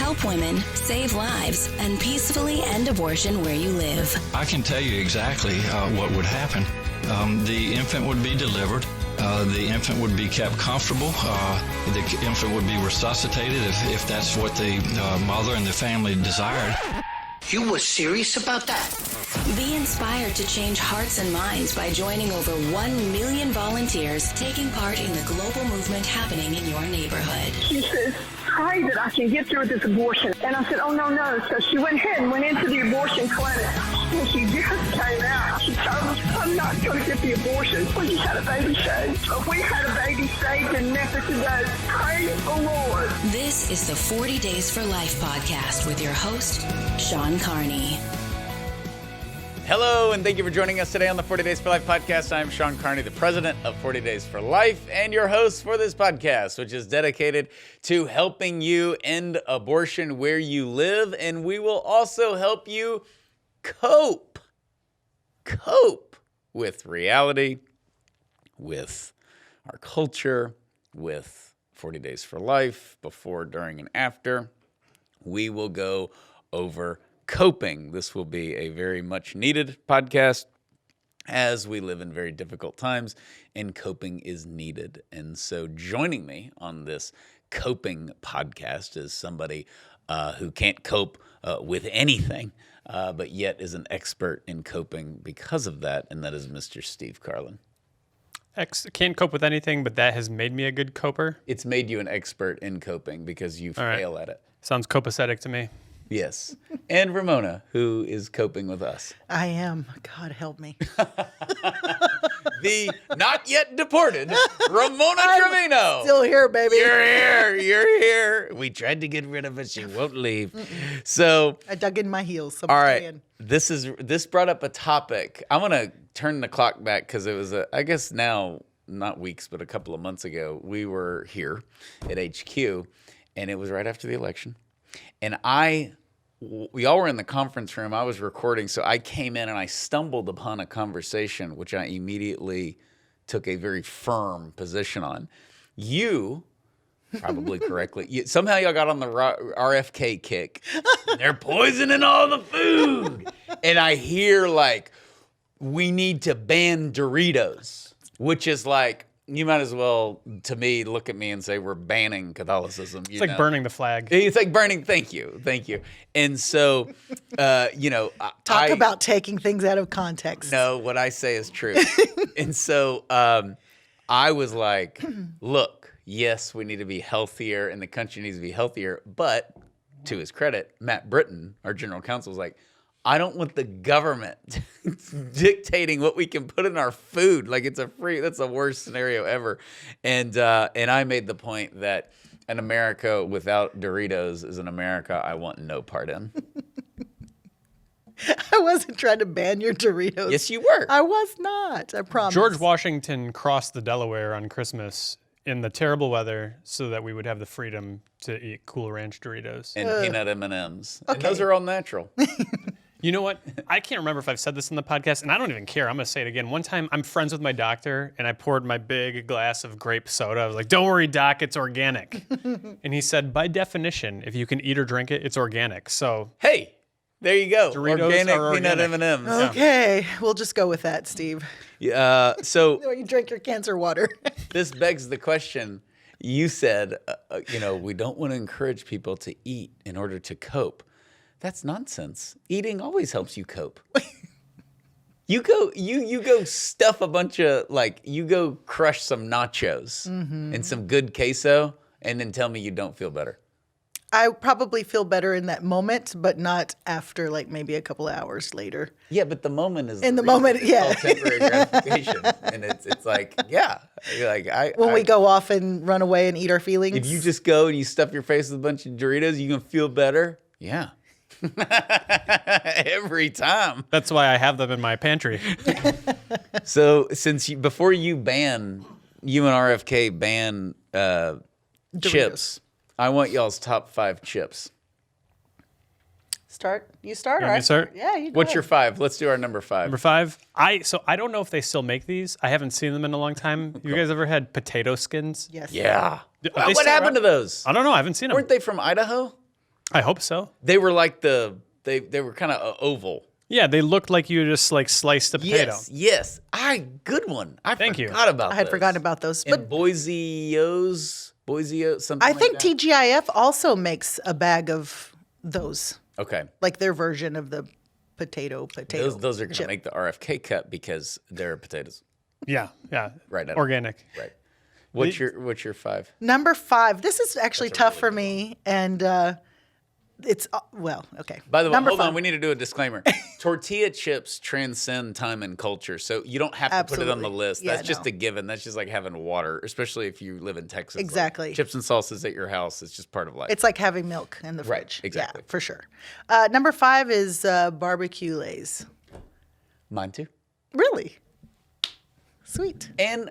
help women, save lives, and peacefully end abortion where you live. I can tell you exactly what would happen. The infant would be delivered. The infant would be kept comfortable. The infant would be resuscitated if that's what the mother and the family desired. You were serious about that? Be inspired to change hearts and minds by joining over 1 million volunteers taking part in the global movement happening in your neighborhood. She says, pray that I can get through this abortion. And I said, oh, no. So she went ahead and went into the abortion clinic. When she just came out, she told us, I'm not going to get the abortion. We just had a baby saved. So we had a baby saved in Memphis today. Praise the Lord. This is the 40 Days for Life podcast with your host, Sean Carney. Hello, and thank you for joining us today on the 40 Days for Life podcast. I'm Sean Carney, the president of 40 Days for Life, and your host for this podcast, which is dedicated to helping you end abortion where you live, and we will also help you cope with reality, with our culture, with 40 Days for Life, before, during, and after. We will go over coping. This will be a very much needed podcast as we live in very difficult times, and coping is needed. And so joining me on this coping podcast is somebody who can't cope with anything, but yet is an expert in coping because of that, and that is Mr. Steve Carlin. Can't cope with anything, but that has made me a good coper. It's made you an expert in coping because you fail at it. Sounds copacetic to me. Yes. And Ramona, who is coping with us. I am. God help me. The not yet deported Ramona Trevino. Still here, baby. You're here. We tried to get rid of it. She won't leave. So I dug in my heels. So all right. This brought up a topic. I'm going to turn the clock back because it was, I guess now, not weeks, but a couple of months ago, we were here at HQ, and it was right after the election. And we all were in the conference room. I was recording, so I came in and I stumbled upon a conversation, which I immediately took a very firm position on. You, probably correctly, somehow y'all got on the RFK kick. They're poisoning all the food. And I hear like, we need to ban Doritos, which is like, you might as well, to me, look at me and say we're banning Catholicism. It's like burning the flag. It's like burning. Thank you. And so, talk about taking things out of context. No, what I say is true. And so I was like, look, yes, we need to be healthier and the country needs to be healthier. But to his credit, Matt Britton, our general counsel, was like, I don't want the government dictating what we can put in our food. Like that's the worst scenario ever. And I made the point that an America without Doritos is an America I want no part in. I wasn't trying to ban your Doritos. Yes, you were. I was not. I promise. George Washington crossed the Delaware on Christmas in the terrible weather so that we would have the freedom to eat Cool Ranch Doritos. And peanut M&Ms. Okay. And those are all natural. You know what? I can't remember if I've said this in the podcast, and I don't even care. I'm going to say it again. One time, I'm friends with my doctor, and I poured my big glass of grape soda. I was like, don't worry, doc, it's organic. And he said, by definition, if you can eat or drink it, it's organic. So, hey, there you go. Doritos organic are peanut organic. M&Ms. Okay, we'll just go with that, Steve. So Or you drink your cancer water. this begs the question. You said, we don't want to encourage people to eat in order to cope. That's nonsense. Eating always helps you cope. You go stuff a bunch of, you go crush some nachos and some good queso and then tell me you don't feel better. I probably feel better in that moment, but not after maybe a couple of hours later. Yeah, but the moment is in the moment, yeah. It's called temporary gratification, and it's like, yeah, when we go off and run away and eat our feelings. If you just go and you stuff your face with a bunch of Doritos, you can feel better. Yeah. Every time. that's why I have them in my pantry. So before you and RFK ban chips, I want y'all's top 5 chips. You start, You want me right? to start? Yeah, you go What's ahead. your 5? Let's do our number 5. Number 5, I don't know if they still make these. I haven't seen them in a long time. You guys ever had potato skins? Yes. Yeah. Are they What still happened to around? those? I don't know. I haven't seen them. Weren't they from Idaho? I hope so. They were like they were kind of oval. Yeah, they looked like you just like sliced a potato. Yes. Good one. I Thank you. forgot about I had forgotten about those. But And Boiseo, something I like think that. TGIF also makes a bag of those, Okay. like their version of the potato. Those are going to chip. make the RFK cut because they're potatoes. Yeah. Right. Organic. Right. What's your 5? Number 5. This is actually tough for me, and it's okay. By the way, Number hold 5. on. We need to do a disclaimer. Tortilla chips transcend time and culture, so you don't have to put it on the Absolutely. list. Yeah, That's just no. a given. That's just like having water, especially if you live in Texas. Like, Exactly. chips and salsas at your house. It's just part of life. It's like having milk in the Right, fridge. exactly. Yeah, for sure. Number 5 is barbecue lays. Mine too. Really? Sweet. And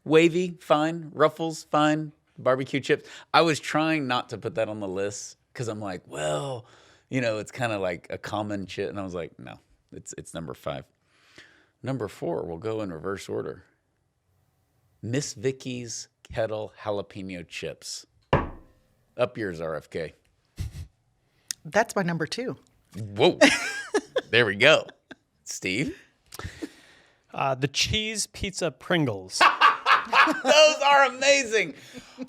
wavy, fine. Ruffles, fine. Barbecue chips. I was trying not to put that on the list because I'm like, well, it's kind of like a common chip. And I was like, no, it's number 5. Number 4, we'll go in reverse order. Miss Vicky's Kettle Jalapeno Chips. Up yours, RFK. That's my number 2. Whoa. There we go. Steve? The cheese pizza Pringles. Those are amazing.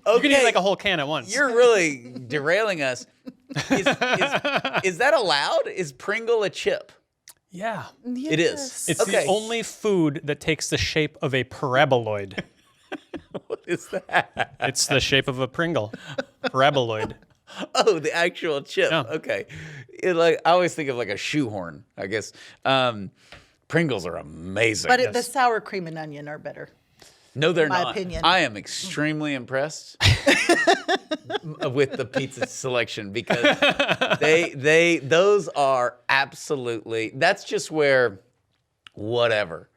Okay. You can eat like a whole can at once. You're really derailing us. Is that allowed? Is Pringle a chip? Yeah. It is. It's Okay. the only food that takes the shape of a paraboloid. What is that? It's the shape of a Pringle. Paraboloid. Oh, the actual chip. Yeah. Okay. I always think of like a shoehorn, I guess. Pringles are amazing. But the sour cream and onion are better. No, they're my not. opinion. I am extremely impressed with the pizza selection because those are absolutely. That's just where whatever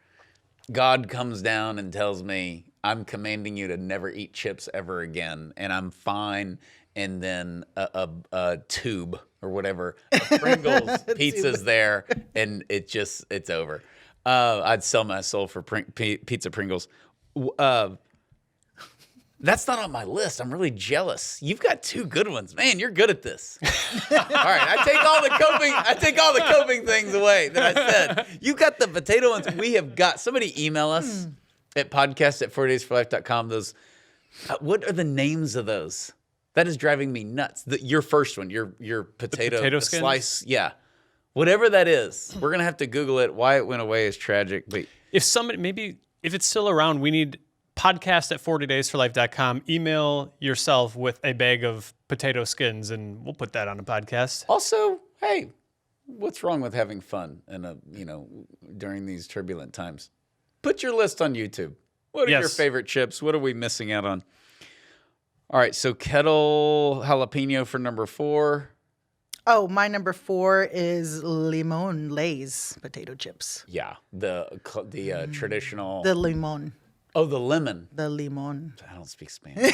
God comes down and tells me I'm commanding you to never eat chips ever again, and I'm fine. And then a tube or whatever, a Pringles pizza's there, and it's over. I'd sell my soul for pizza Pringles. That's not on my list. I'm really jealous. You've got 2 good ones, man. You're good at this. All right, I take all the coping things away that I said. You got the potato ones. We have got somebody email us at podcast@40daysforlife.com. Those. What are the names of those? That is driving me nuts. Your first one, your potato skins? slice, yeah. Whatever that is, we're gonna have to Google it. Why it went away is tragic, but If it's still around, we need podcast@40daysforlife.com. Email yourself with a bag of potato skins, and we'll put that on a podcast. also, hey, what's wrong with having fun during these turbulent times? Put your list on YouTube. What are your Yes. favorite chips? What are we missing out on? All right, so kettle jalapeno for number 4. Oh, my number 4 is limon Lay's potato chips. Yeah, the traditional. The limon. The lemon. The limon. I don't speak Spanish.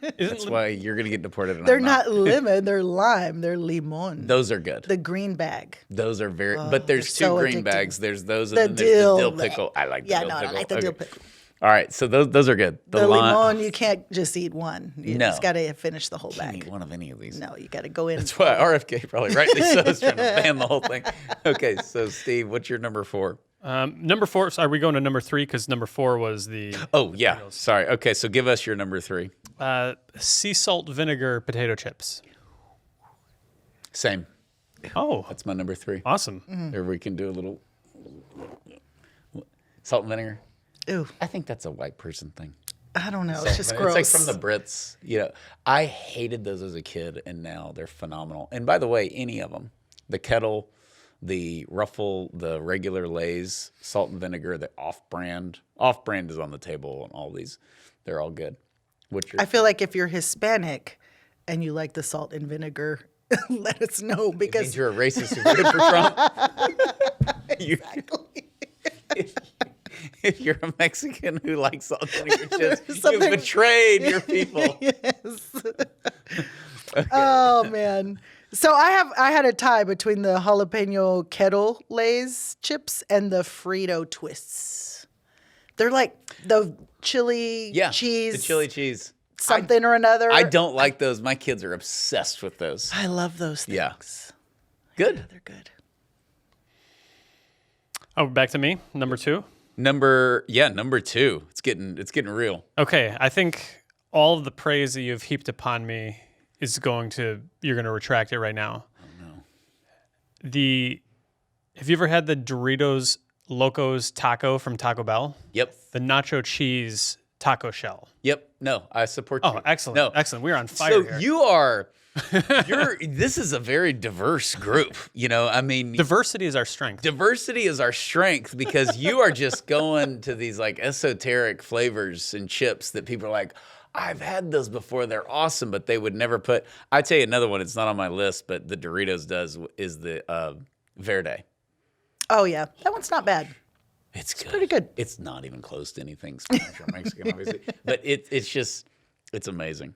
That's Isn't why you're gonna get deported. And They're I'm not lemon, they're lime. They're limon. Those are good. The green bag. Those are very. But there's 2 they're so green addicting. bags. There's those, The and then there's the dill. dill pickle. I like the Yeah, dill no, I pickle. like the Okay. dill pickle. All right, so those are good. The lime- limon, you can't just eat one. You No. just got to finish the whole Can't bag. eat one of any of these. No, you got to go in. That's why RFK probably rightly so is trying to ban the whole thing. Okay, so Steve, what's your number 4? Number 4, are we going to number 3? Because number 4 was the Oh yeah, sorry. Okay, so give us your number 3. sea salt vinegar potato chips. Same. Oh, That's my number 3. awesome. Or we can do a little salt and vinegar. Ooh, I think that's a white person thing. I don't know. It's just It's gross. like from the Brits. I hated those as a kid, and now they're phenomenal. And by the way, any of them, the kettle, the Ruffle, the regular Lay's, salt and vinegar, the off-brand. Off-brand is on the table on all these. They're all good. What's your I feel like if you're Hispanic and you like the salt and vinegar, let us know means because you're a racist who voted for Trump? exactly. If you're a Mexican who likes salt and vinegar chips, you've something- betrayed your people. Yes. Oh man. So I had a tie between the jalapeno kettle Lay's chips and the Frito twists. They're like the chili Yeah, cheese. the chili cheese. something or another. I don't like those. My kids are obsessed with those. I love those things. Yeah. Good. They're good. Oh, back to me. Number 2. Number 2. It's getting real. Okay, I think all of the praise that you've heaped upon me you're going to retract it right now. Oh no. Have you ever had the Doritos Locos taco from Taco Bell? Yep. The nacho cheese taco shell. Yep. No, I support you. Oh, excellent. No. Excellent. We're on fire So here. this is a very diverse group. I mean, Diversity is our strength. diversity is our strength because you are just going to these like esoteric flavors and chips that people are like, I've had those before. They're awesome, but they would never put. I tell you another one. It's not on my list, but the Doritos does is the Verde. Oh yeah, that one's not bad. It's good. Pretty good. It's not even close to anything Spanish or Mexican, obviously, but it's amazing.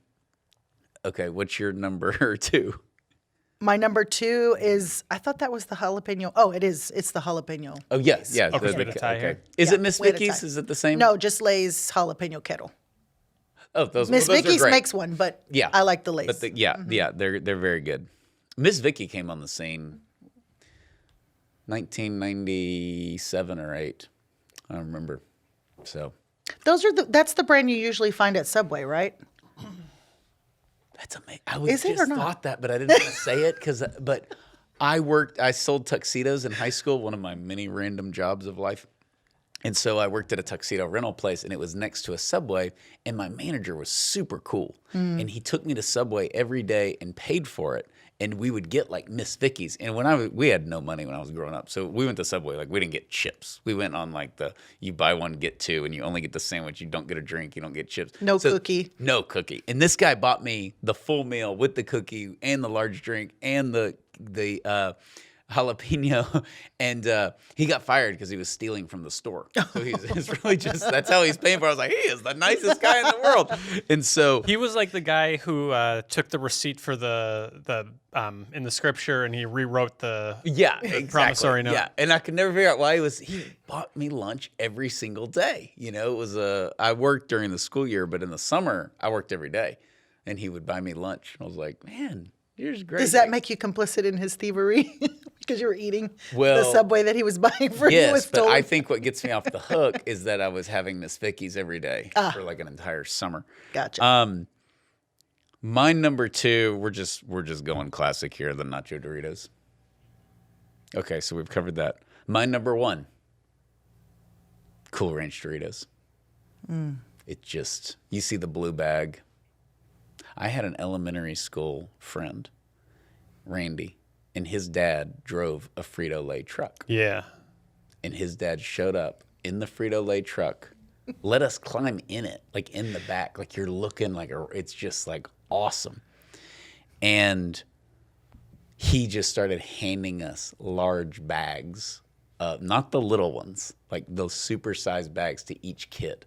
Okay, what's your number 2? My number 2 is, I thought that was the jalapeno. Oh, it is. It's the jalapeno. Oh, yes, yeah. Okay, we had a tie here. Is Yeah, it Miss we had a Vicky's? tie. Is it the same? No, just Lay's jalapeno kettle. Oh, those Miss those are Vicky's great. makes one, but Yeah, I like the Lay's. But they're very good. Miss Vicky came on the scene 1997 or 8. I don't remember. So That's the brand you usually find at Subway, right? that's amazing. I was Is it just or not? thought that, but I didn't want to say it but I sold tuxedos in high school, one of my many random jobs of life. And so I worked at a tuxedo rental place, and it was next to a Subway, and my manager was super cool. And he took me to Subway every day and paid for it, and we would get like Miss Vicky's. And we had no money when I was growing up, so we went to Subway. Like, we didn't get chips. We went on like you buy one, get 2, and you only get the sandwich. You don't get a drink. You don't get chips. No cookie. No cookie. And this guy bought me the full meal with the cookie and the large drink and the jalapeno, and he got fired because he was stealing from the store. So it's really just, that's how he's paying for it. I was like, he is the nicest guy in the world. And so He was like the guy who took the receipt for the in the scripture and he rewrote the exactly. promissory note. Yeah, and I could never figure out why he bought me lunch every single day. It was I worked during the school year, but in the summer I worked every day, and he would buy me lunch. I was like, man, you're just great. Does that make you complicit in his thievery? Because you were eating the Well, Subway that he was buying for you? Yes, was but stolen? I think what gets me off the hook is that I was having Miss Vicky's every day for like an entire summer. Gotcha. My number 2, we're just going classic here, the Nacho Doritos. Okay, so we've covered that. My number 1, Cool Ranch Doritos. It just, you see the blue bag. I had an elementary school friend, Randy, and his dad drove a Frito-Lay truck. Yeah. And his dad showed up in the Frito-Lay truck, let us climb in it, like in the back, like you're looking like it's just like awesome. And he just started handing us large bags, not the little ones, like those super-sized bags to each kid.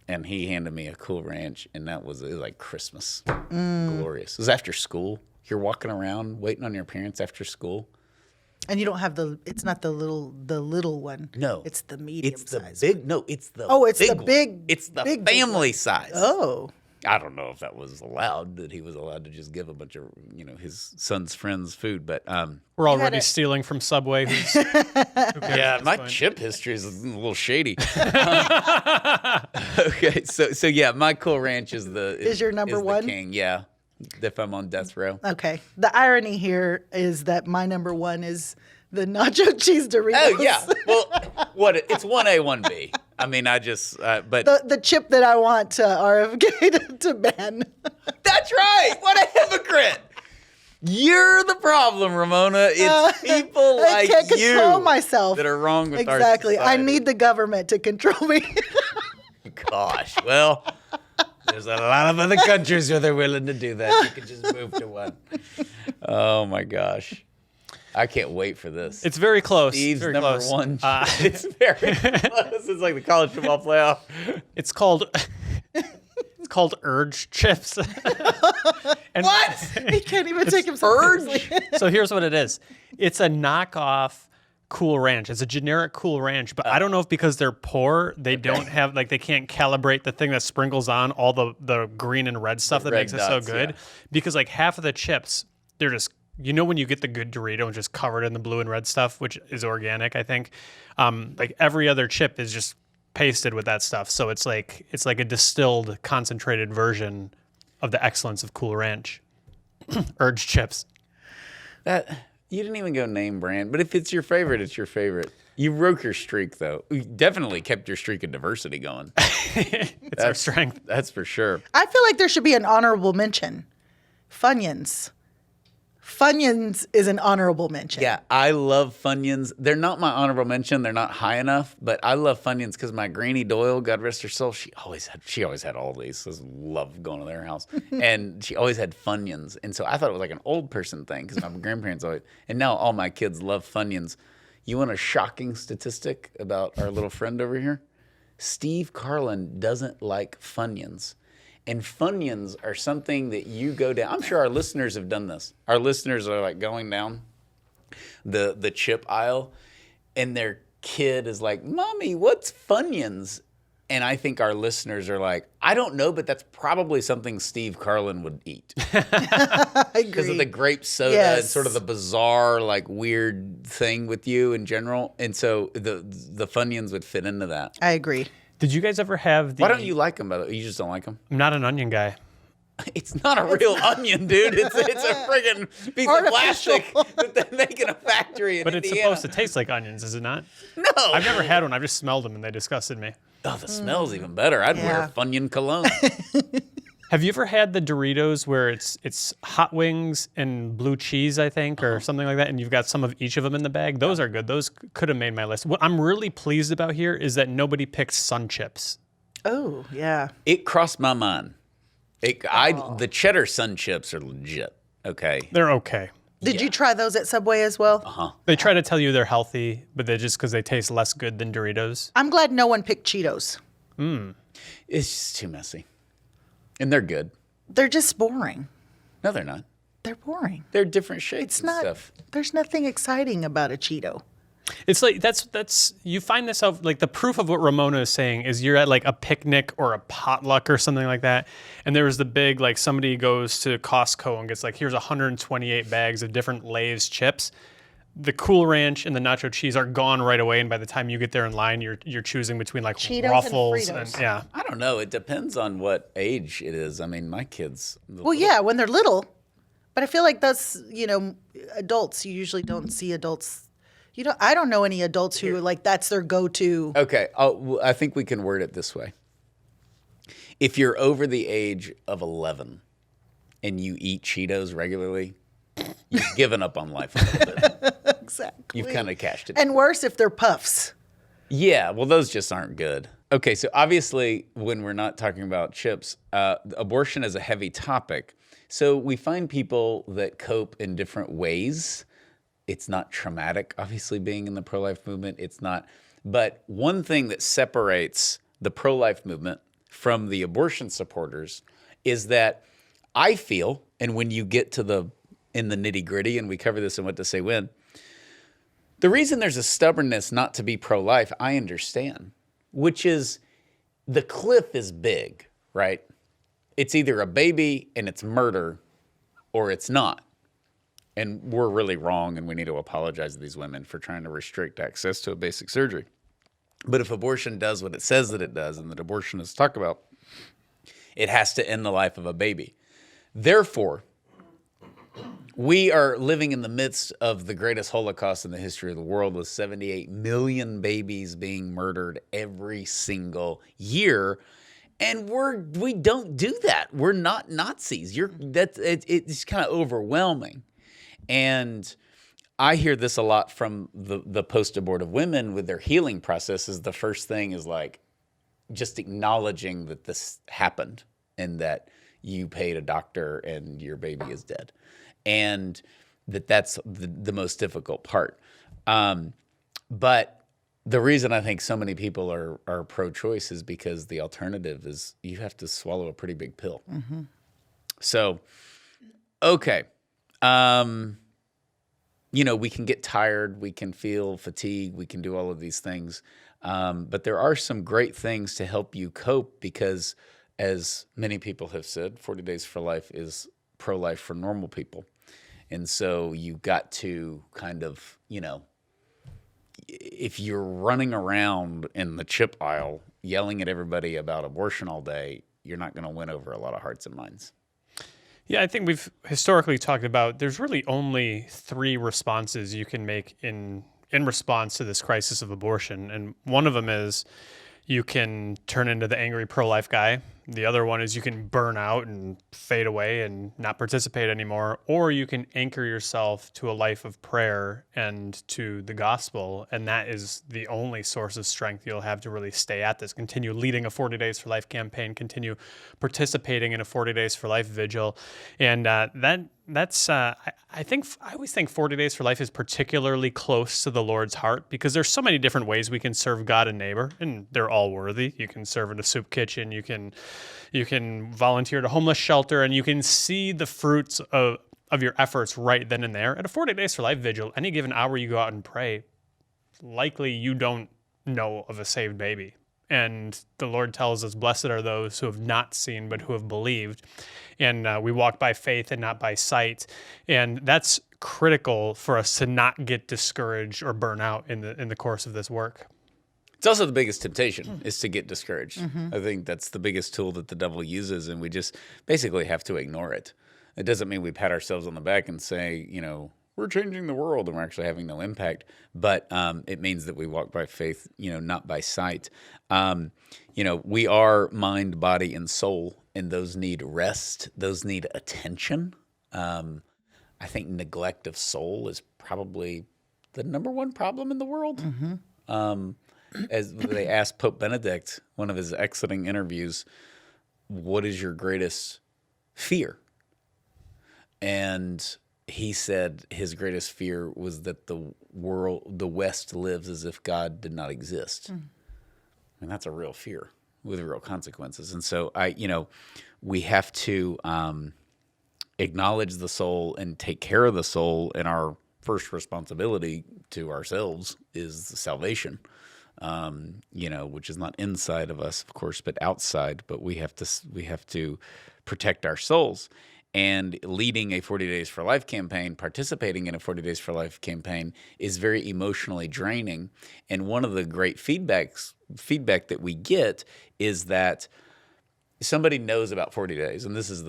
And he handed me a Cool Ranch, and it was like Christmas. Glorious. It was after school. You're walking around waiting on your parents after school. and you don't have it's not the little one. No. It's the medium It's the size. big, no, it's the Oh, it's big the one. big. It's the big family one. size. Oh. I don't know if that was allowed, that he was allowed to just give a bunch of, his son's friends food, but We're had already it. stealing from Subway. Who's, yeah, my chip history is a little shady. Okay, so yeah, my Cool Ranch is your number the one? king. Yeah, if I'm on death row. Okay. The irony here is that my number 1 is the nacho cheese Doritos. Oh yeah, well, it's 1A, 1B. I mean, I just but the chip that I want RFK to ban. that's right. What a hypocrite! You're the problem, Ramona. It's people I like can't control you myself. that are wrong with our Exactly. I society. need the government to control me. Gosh, well, there's a lot of other countries where they're willing to do that. You can just move to one. Oh my gosh. I can't wait for this. it's very close. Steve's very number close. 1. It's very close. It's like the college football playoff. It's called Urge chips. And What? He can't even take himself Urge? seriously. So here's what it is. It's a knockoff Cool Ranch. It's a generic Cool Ranch, but I don't know if because they're poor, they don't have, like, they can't calibrate the thing that sprinkles on all the green and red stuff that red makes it dots, so good. yeah. Because, like, half of the chips, they're just, you know, when you get the good Dorito and just covered in the blue and red stuff, which is organic, I think, like, every other chip is just pasted with that stuff. So it's like a distilled, concentrated version of the excellence of Cool Ranch. Urge chips. That you didn't even go name brand, but if it's your favorite, it's your favorite. You broke your streak, though. You definitely kept your streak of diversity going. It's our strength. That's for sure. I feel like there should be an honorable mention. Funyuns. Funyuns is an honorable mention. Yeah, I love Funyuns. They're not my honorable mention. They're not high enough, but I love Funyuns because my Granny Doyle, God rest her soul, she always had all these. I just love going to their house, and she always had Funyuns. And so I thought it was like an old person thing because my grandparents always. And now all my kids love Funyuns. You want a shocking statistic about our little friend over here? Steve Carlin doesn't like Funyuns. And Funyuns are something that you go down. I'm sure our listeners have done this. Our listeners are like going down the chip aisle, and their kid is like, "Mommy, what's Funyuns?" And I think our listeners are like, "I don't know, but that's probably something Steve Carlin would eat." I agree. Because of the grape soda and sort of the bizarre, like, weird thing with you in general. And so the Funyuns would fit into that. I agree. Did you guys ever have the... Why don't you like them, by the way? You just don't like them? I'm not an onion guy. It's not a real onion, dude. It's a friggin' piece of plastic that they make in a factory in But it's Indiana. supposed to taste like onions, is it not? No. I've never had one. I've just smelled them and they disgusted me. Oh, the smell's even better. I'd wear Yeah. Funyun cologne. Have you ever had the Doritos where it's hot wings and blue cheese, I think, or something like that, and you've got some of each of them in the bag? Those are good. Those could have made my list. What I'm really pleased about here is that nobody picked Sun Chips. Oh, yeah. It crossed my mind. The cheddar Sun Chips are legit. Okay. They're okay. Did you try those at Subway as well? They try to tell you they're healthy, but they're just because they taste less good than Doritos. I'm glad no one picked Cheetos. It's just too messy. And they're good. They're just boring. No, they're not. They're boring. They're different shapes It's and not. stuff. There's nothing exciting about a Cheeto. It's like that's you find this out, like, the proof of what Ramona is saying is you're at like a picnic or a potluck or something like that, and there was the big, like, somebody goes to Costco and gets like, here's 128 bags of different Lay's chips. The Cool Ranch and the nacho cheese are gone right away, and by the time you get there in line, you're choosing between like Cheetos and Ruffles Fritos. yeah. I don't know. It depends on what age it is. I mean, my kids. Well, yeah, when they're little. But I feel like that's, adults. You usually don't see adults. I don't know any adults who, like, that's their go-to. Okay. I think we can word it this way. If you're over the age of 11 and you eat Cheetos regularly, you've given up on life a little bit. Exactly. You've kind of cashed it. And worse if they're puffs. Yeah, well, those just aren't good. Okay, so obviously, when we're not talking about chips, abortion is a heavy topic. So we find people that cope in different ways. It's not traumatic, obviously, being in the pro-life movement. It's not. But one thing that separates the pro-life movement from the abortion supporters is that I feel, and when you get to in the nitty-gritty, and we cover this in What to Say When, the reason there's a stubbornness not to be pro-life, I understand, which is the cliff is big, right? It's either a baby and it's murder, or it's not. And we're really wrong, and we need to apologize to these women for trying to restrict access to a basic surgery. But if abortion does what it says that it does, and that abortionists talk about, it has to end the life of a baby. Therefore, we are living in the midst of the greatest Holocaust in the history of the world, with 78 million babies being murdered every single year. And we don't do that. We're not Nazis. It's kind of overwhelming. And I hear this a lot from the post-abortive women with their healing processes. The first thing is like just acknowledging that this happened and that you paid a doctor and your baby is dead. And that's the most difficult part. But the reason I think so many people are pro-choice is because the alternative is you have to swallow a pretty big pill. So, okay. we can get tired, we can feel fatigue, we can do all of these things. But there are some great things to help you cope because, as many people have said, 40 Days for Life is pro-life for normal people. And so you got to kind of, if you're running around in the chip aisle yelling at everybody about abortion all day, you're not going to win over a lot of hearts and minds. Yeah, I think we've historically talked about there's really only 3 responses you can make in response to this crisis of abortion. And one of them is you can turn into the angry pro-life guy. The other one is you can burn out and fade away and not participate anymore. Or you can anchor yourself to a life of prayer and to the gospel. And that is the only source of strength you'll have to really stay at this. Continue leading a 40 Days for Life campaign. Continue participating in a 40 Days for Life vigil. And that's I always think 40 Days for Life is particularly close to the Lord's heart because there's so many different ways we can serve God and neighbor, and they're all worthy. You can serve in a soup kitchen, you can volunteer at a homeless shelter, and you can see the fruits of your efforts right then and there. At a 40 Days for Life vigil, any given hour you go out and pray, likely you don't know of a saved baby. And the Lord tells us, blessed are those who have not seen, but who have believed. And we walk by faith and not by sight. And that's critical for us to not get discouraged or burn out in the course of this work. It's also the biggest temptation is to get discouraged. I think that's the biggest tool that the devil uses, and we just basically have to ignore it. It doesn't mean we pat ourselves on the back and say, we're changing the world and we're actually having no impact. But it means that we walk by faith, not by sight. We are mind, body, and soul, and those need rest. Those need attention. I think neglect of soul is probably the number one problem in the world. As they asked Pope Benedict, one of his exiting interviews, what is your greatest fear? And he said his greatest fear was that the West lives as if God did not exist. And that's a real fear with real consequences. And so we have to acknowledge the soul and take care of the soul. And our first responsibility to ourselves is salvation, which is not inside of us, of course, but outside. But we have to protect our souls. And leading a 40 Days for Life campaign, participating in a 40 Days for Life campaign is very emotionally draining. And one of the great feedback that we get is that somebody knows about 40 days, and this is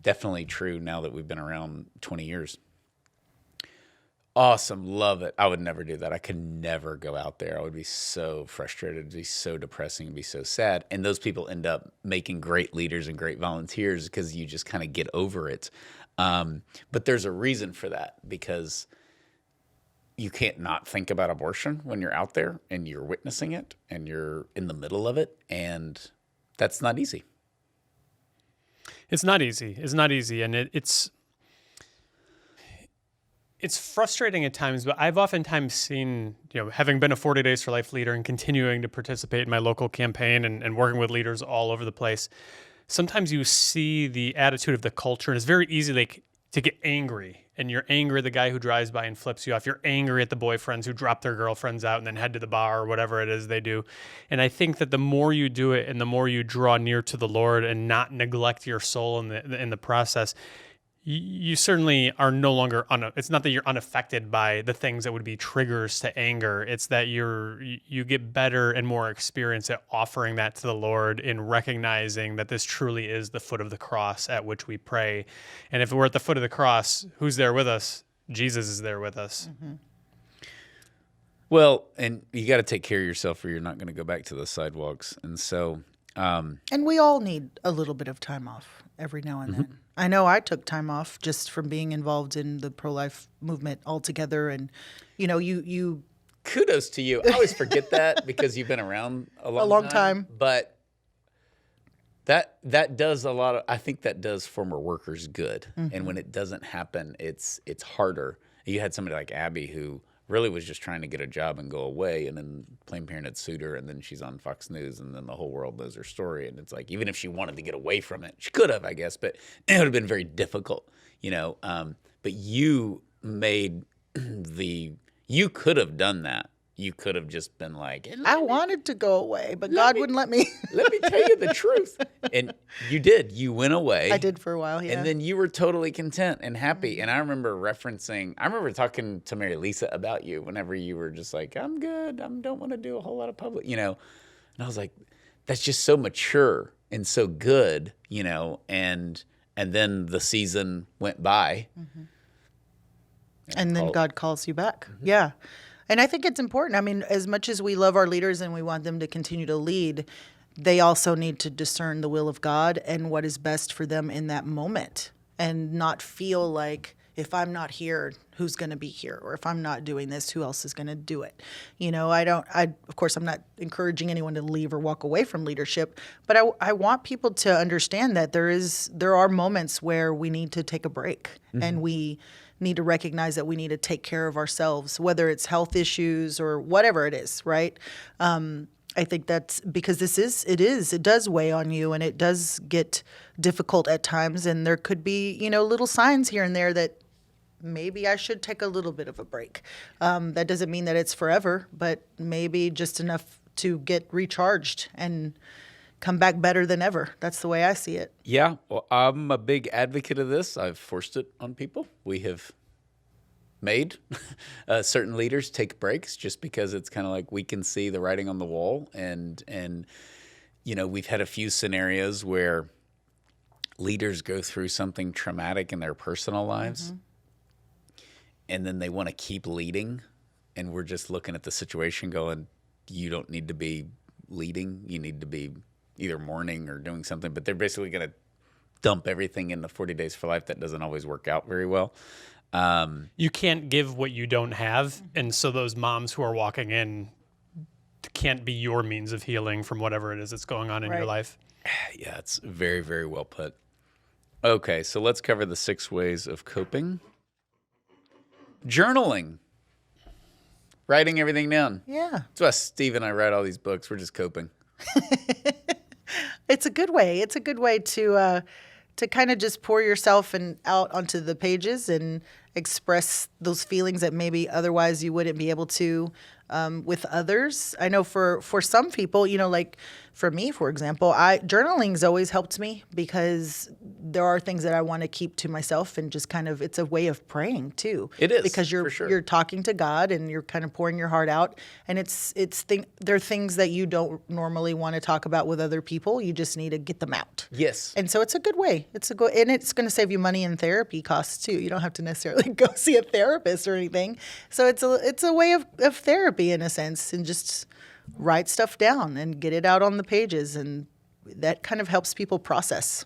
definitely true now that we've been around 20 years. Awesome, love it. I would never do that. I could never go out there. I would be so frustrated. It'd be so depressing. It'd be so sad. And those people end up making great leaders and great volunteers because you just kind of get over it. But there's a reason for that, because you can't not think about abortion when you're out there and you're witnessing it and you're in the middle of it. And that's not easy. It's not easy. It's not easy. And it's frustrating at times, but I've oftentimes seen, having been a 40 Days for Life leader and continuing to participate in my local campaign and working with leaders all over the place, sometimes you see the attitude of the culture, and it's very easy to get angry. And you're angry at the guy who drives by and flips you off. You're angry at the boyfriends who drop their girlfriends out and then head to the bar or whatever it is they do. And I think that the more you do it and the more you draw near to the Lord and not neglect your soul in the process, you certainly are no longer it's not that you're unaffected by the things that would be triggers to anger. It's that you get better and more experience at offering that to the Lord, in recognizing that this truly is the foot of the cross at which we pray. And if we're at the foot of the cross, who's there with us? Jesus is there with us. Mm-hmm. Well, and you got to take care of yourself or you're not going to go back to the sidewalks. And so... and we all need a little bit of time off every now and then. I know I took time off just from being involved in the pro-life movement altogether. And, you kudos to you. I always forget that because you've been around a long time. But that does a lot of, I think that does former workers good. And when it doesn't happen, it's harder. You had somebody like Abby who really was just trying to get a job and go away, and then Planned Parenthood sued her, and then she's on Fox News, and then the whole world knows her story. And it's like, even if she wanted to get away from it, she could have, I guess, but it would have been very difficult, But you made you could have done that. You could have just been like, I wanted to go away, but God wouldn't let me. let me tell you the truth. And you did. You went away. I did for a while, yeah. And then you were totally content and happy. And I remember talking to Mary Lisa about you whenever you were just like, I'm good. I don't want to do a whole lot of public, And I was like, that's just so mature and so good, and then the season went by. Mm-hmm. And then God calls you back. Mm-hmm. Yeah. And I think it's important. I mean, as much as we love our leaders and we want them to continue to lead, they also need to discern the will of God and what is best for them in that moment, and not feel like, if I'm not here, who's going to be here? Or if I'm not doing this, who else is going to do it? Of course, I'm not encouraging anyone to leave or walk away from leadership, but I want people to understand that there are moments where we need to take a break, mm-hmm. and we need to recognize that we need to take care of ourselves, whether it's health issues or whatever it is, right? I think that's because it does weigh on you, and it does get difficult at times, and there could be, little signs here and there that maybe I should take a little bit of a break. That doesn't mean that it's forever, but maybe just enough to get recharged and come back better than ever. That's the way I see it. Yeah, well, I'm a big advocate of this. I've forced it on people. We have made certain leaders take breaks just because it's kind of like we can see the writing on the wall. And we've had a few scenarios where leaders go through something traumatic in their personal lives, mm-hmm. and then they want to keep leading. And we're just looking at the situation going, you don't need to be leading. You need to be either mourning or doing something. But they're basically going to dump everything into 40 Days for Life. That doesn't always work out very well. You can't give what you don't have. And so those moms who are walking in can't be your means of healing from whatever it is that's going on in your life. Yeah, it's very, very well put. Okay, so let's cover the 6 ways of coping. Journaling. Writing everything down. Yeah. That's why Steve and I write all these books. We're just coping. It's a good way. It's a good way to kind of just pour yourself out onto the pages and express those feelings that maybe otherwise you wouldn't be able to with others. I know for some people, like for me, for example, journaling's always helped me because there are things that I want to keep to myself, and just kind of, it's a way of praying too. It is, because you're talking to God and you're kind of pouring your heart out, and there are things that you don't normally want to talk about with other people. You just need to get them out. Yes. And so it's a good way. And it's going to save you money in therapy costs too. You don't have to necessarily go see a therapist or anything. So it's a way of therapy in a sense, and just write stuff down and get it out on the pages, and that kind of helps people process.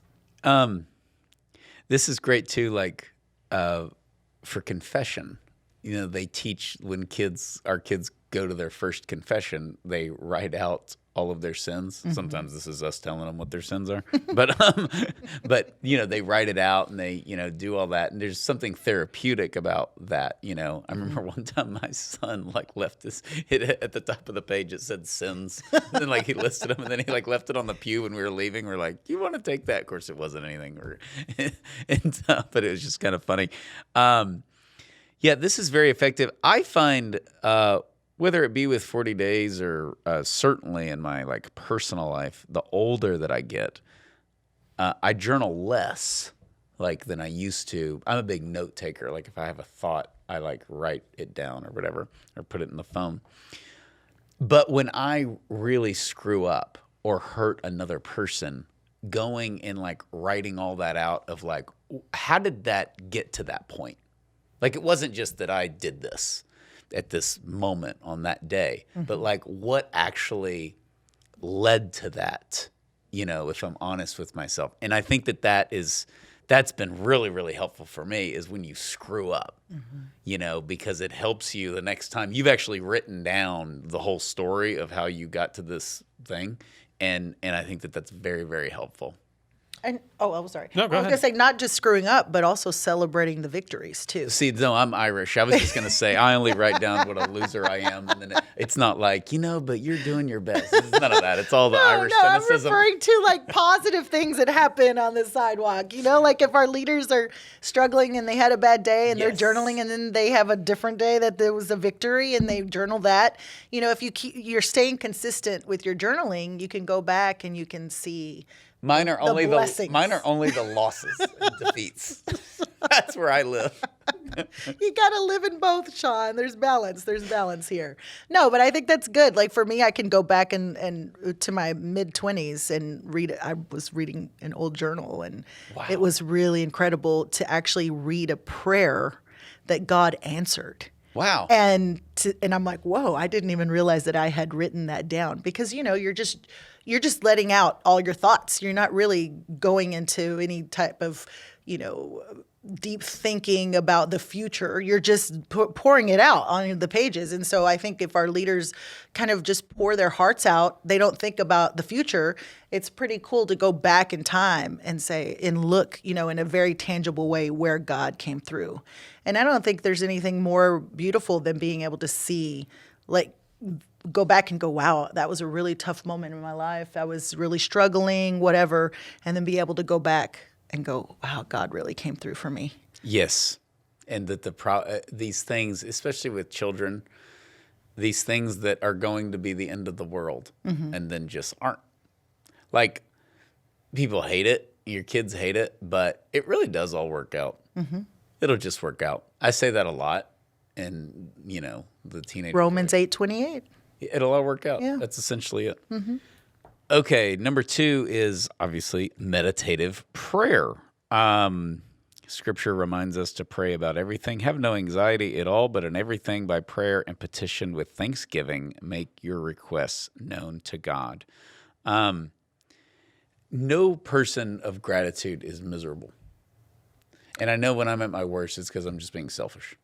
This is great too, like for confession. They teach when our kids go to their first confession, they write out all of their sins. Mm-hmm. Sometimes this is us telling them what their sins are, but they write it out and they do all that, and there's something therapeutic about that. I remember one time my son left it at the top of the page. It said sins, and then he listed them, and then he left it on the pew when we were leaving. We're like, you want to take that? Of course, it wasn't anything, but it was just kind of funny. Yeah, this is very effective. I find. Whether it be with 40 Days or certainly in my personal life, the older that I get, I journal less than I used to. I'm a big note taker. If I have a thought, I write it down or whatever, or put it in the phone. But when I really screw up or hurt another person, going and writing all that out of how did that get to that point? It wasn't just that I did this at this moment on that day, mm-hmm. but what actually led to that, if I'm honest with myself. And I think that's been really, really helpful for me, is when you screw up, mm-hmm. Because it helps you the next time you've actually written down the whole story of how you got to this thing. And I think that's very, very helpful. And I'm sorry. No, go I was ahead. gonna say not just screwing up, but also celebrating the victories too. See, no, I'm Irish. I was just going to say, I only write down what a loser I am. And then it's not like, but you're doing your best. It's none of that. It's all the Irish I'm cynicism. referring to like positive things that happen on the sidewalk. Like if our leaders are struggling and they had a bad day and they're journaling, and then they have a different day that there was a victory and they journal that. If you're staying consistent with your journaling, you can go back and you can see. Mine are only blessings. mine are only the losses and defeats. That's where I live. You got to live in both, Sean. There's balance. There's balance here. No, but I think that's good. Like for me, I can go back and to my mid-20s and read. I was reading an old journal, and it was really incredible to actually read a prayer that God answered. Wow. And I'm like, whoa, I didn't even realize that I had written that down, because you're just letting out all your thoughts. You're not really going into any type of, deep thinking about the future. You're just pouring it out on the pages. And so I think if our leaders kind of just pour their hearts out, they don't think about the future. It's pretty cool to go back in time and say, and look, in a very tangible way where God came through. And I don't think there's anything more beautiful than being able to see, like, go back and go, wow, that was a really tough moment in my life. I was really struggling, whatever. And then be able to go back and go, wow, God really came through for me. Yes. And that these things, especially with children, these things that are going to be the end of the world and then just aren't. Like, people hate it. Your kids hate it. But it really does all work out. It'll just work out. I say that a lot. And, the teenage Romans 8:28. It'll all work out. Yeah. That's essentially it. Okay, number 2 is obviously meditative prayer. Scripture reminds us to pray about everything. Have no anxiety at all, but in everything by prayer and petition with thanksgiving, make your requests known to God. No person of gratitude is miserable. And I know when I'm at my worst, it's because I'm just being selfish.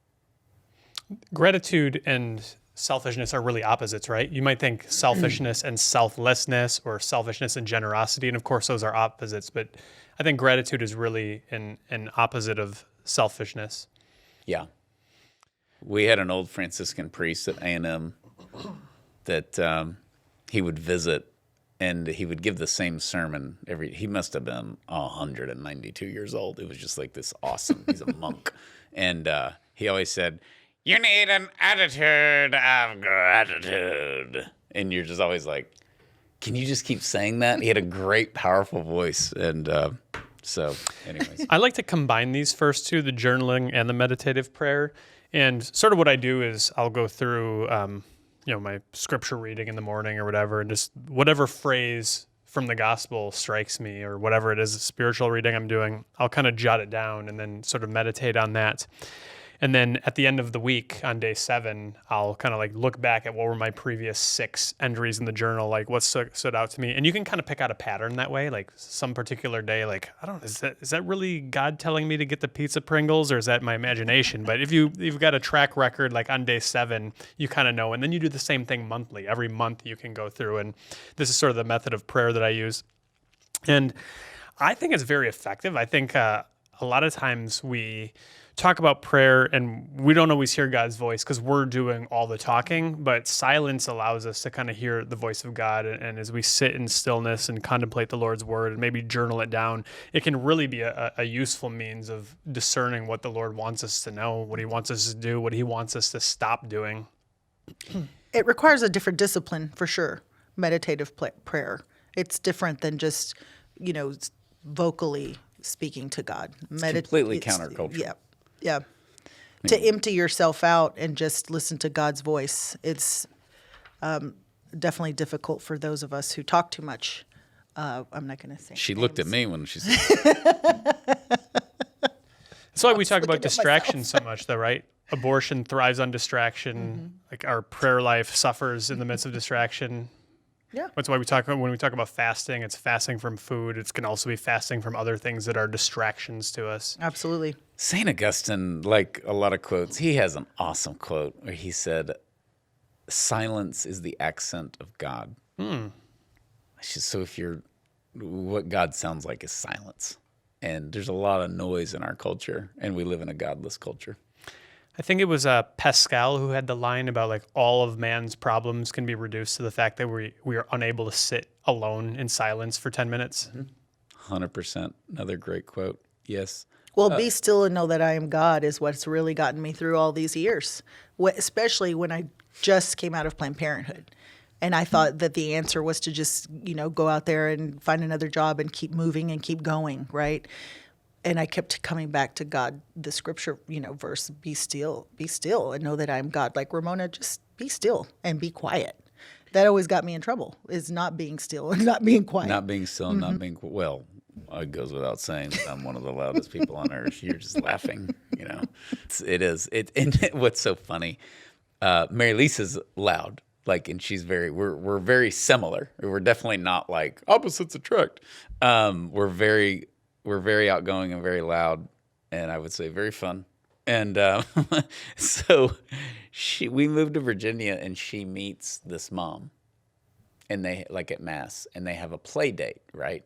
Gratitude and selfishness are really opposites, right? You might think selfishness and selflessness, or selfishness and generosity, and of course those are opposites, but I think gratitude is really an opposite of selfishness. Yeah. We had an old Franciscan priest at A&M that he would visit, and he would give the same sermon he must have been 192 years old. It was just like this awesome, he's a monk. And he always said, "You need an attitude of gratitude." And you're just always like, can you just keep saying that? He had a great, powerful voice. And so anyways. I like to combine these first two, the journaling and the meditative prayer. And sort of what I do is I'll go through, my scripture reading in the morning or whatever, and just whatever phrase from the gospel strikes me, or whatever it is, spiritual reading I'm doing, I'll kind of jot it down and then sort of meditate on that. And then at the end of the week on day 7, I'll kind of like look back at what were my previous 6 entries in the journal, like what stood out to me. And you can kind of pick out a pattern that way, like some particular day, like, I don't know, is that really God telling me to get the pizza Pringles, or is that my imagination? But if you've got a track record, like on day 7, you kind of know. And then you do the same thing monthly. Every month you can go through. And this is sort of the method of prayer that I use. And I think it's very effective. I think a lot of times we talk about prayer and we don't always hear God's voice because we're doing all the talking, but silence allows us to kind of hear the voice of God. And as we sit in stillness and contemplate the Lord's word and maybe journal it down, it can really be a useful means of discerning what the Lord wants us to know, what he wants us to do, what he wants us to stop doing. It requires a different discipline for sure, meditative prayer. It's different than just, vocally speaking to God. It's completely countercultural. Yeah. Yeah. To empty yourself out and just listen to God's voice. It's definitely difficult for those of us who talk too much. I'm not going to say She names. looked at me when she said That's why we talk about distraction so much, though, right? Abortion thrives on distraction. Like our prayer life suffers in the midst of distraction. Yeah. That's why when we talk about fasting, it's fasting from food. It can also be fasting from other things that are distractions to us. Absolutely. St. Augustine, like a lot of quotes, he has an awesome quote where he said, "Silence is the accent of God." So if you're what God sounds like is silence. And there's a lot of noise in our culture, and we live in a godless culture. I think it was Pascal who had the line about like all of man's problems can be reduced to the fact that we are unable to sit alone in silence for 10 minutes. 100%. Another great quote. Yes. Well, be still and know that I am God is what's really gotten me through all these years, especially when I just came out of Planned Parenthood. And I thought that the answer was to just, go out there and find another job and keep moving and keep going, right? And I kept coming back to God, the scripture, verse, be still and know that I am God. Like, Ramona, just be still and be quiet. That always got me in trouble, is not being still and not being quiet. Not being still and not being, well, it goes without saying that I'm one of the loudest people on earth. You're just laughing, It is. And what's so funny, Mary Lisa's loud. Like, and she's we're very similar. We're definitely not like opposites attract. We're very outgoing and very loud, and I would say very fun. And so we moved to Virginia, and she meets this mom, and they like at mass, and they have a play date, right?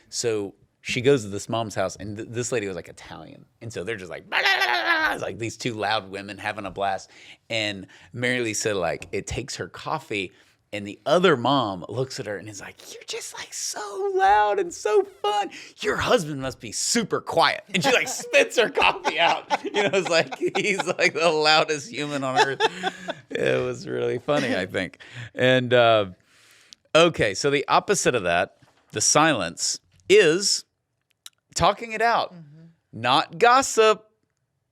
So she goes to this mom's house, and this lady was like Italian, and so they're just like, blah, blah, blah, blah. It's like these two loud women having a blast. And Mary Lisa, like, it takes her coffee, and the other mom looks at her and is like, you're just like so loud and so fun. Your husband must be super quiet. And she like spits her coffee out. It's like he's like the loudest human on earth. It was really funny, I think. And okay, so the opposite of that, the silence, is talking it out, not gossip,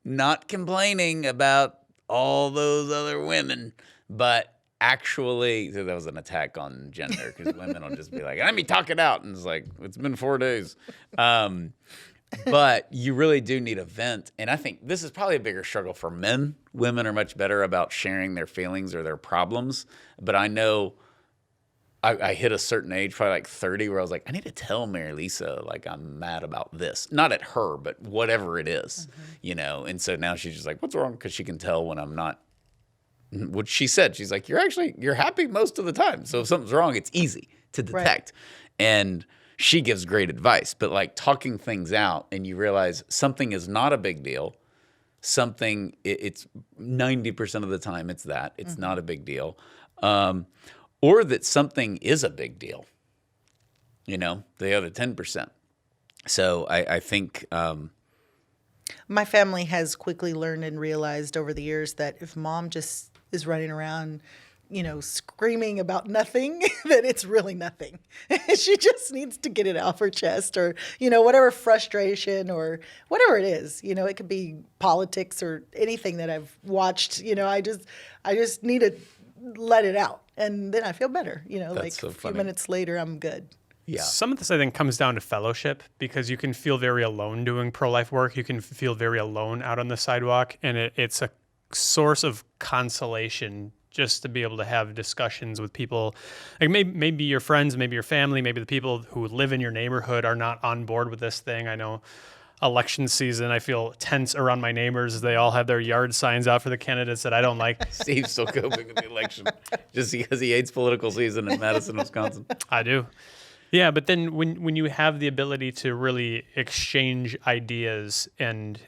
not complaining about all those other women, but actually, that was an attack on gender, because women will just be like, let me talk it out. And it's like, it's been 4 days. But you really do need a vent. And I think this is probably a bigger struggle for men. Women are much better about sharing their feelings or their problems. But I know I hit a certain age, probably like 30, where I was like, I need to tell Mary Lisa, like, I'm mad about this. Not at her, but whatever it is, And so now she's just like, what's wrong? Because she can tell when I'm not. What she said, she's like, you're happy most of the time. So if something's wrong, it's easy to detect. Right. And she gives great advice. But like talking things out, and you realize something is not a big deal. Something, it's 90% of the time it's that. It's not a big deal. Or that something is a big deal, the other 10%. So I think my family has quickly learned and realized over the years that if mom just is running around, screaming about nothing, that it's really nothing. She just needs to get it off her chest, or, whatever frustration or whatever it is. It could be politics or anything that I've watched. I just need to let it out, and then I feel better. That's like so a few funny. minutes later, I'm good. Yeah. Some of this, I think, comes down to fellowship, because you can feel very alone doing pro-life work. You can feel very alone out on the sidewalk, and it's a source of consolation just to be able to have discussions with people. Like maybe your friends, maybe your family, maybe the people who live in your neighborhood are not on board with this thing. I know election season, I feel tense around my neighbors. They all have their yard signs out for the candidates that I don't like. Steve's still coping with the election just because he hates political season in Madison, Wisconsin. I do. Yeah, but then when you have the ability to really exchange ideas and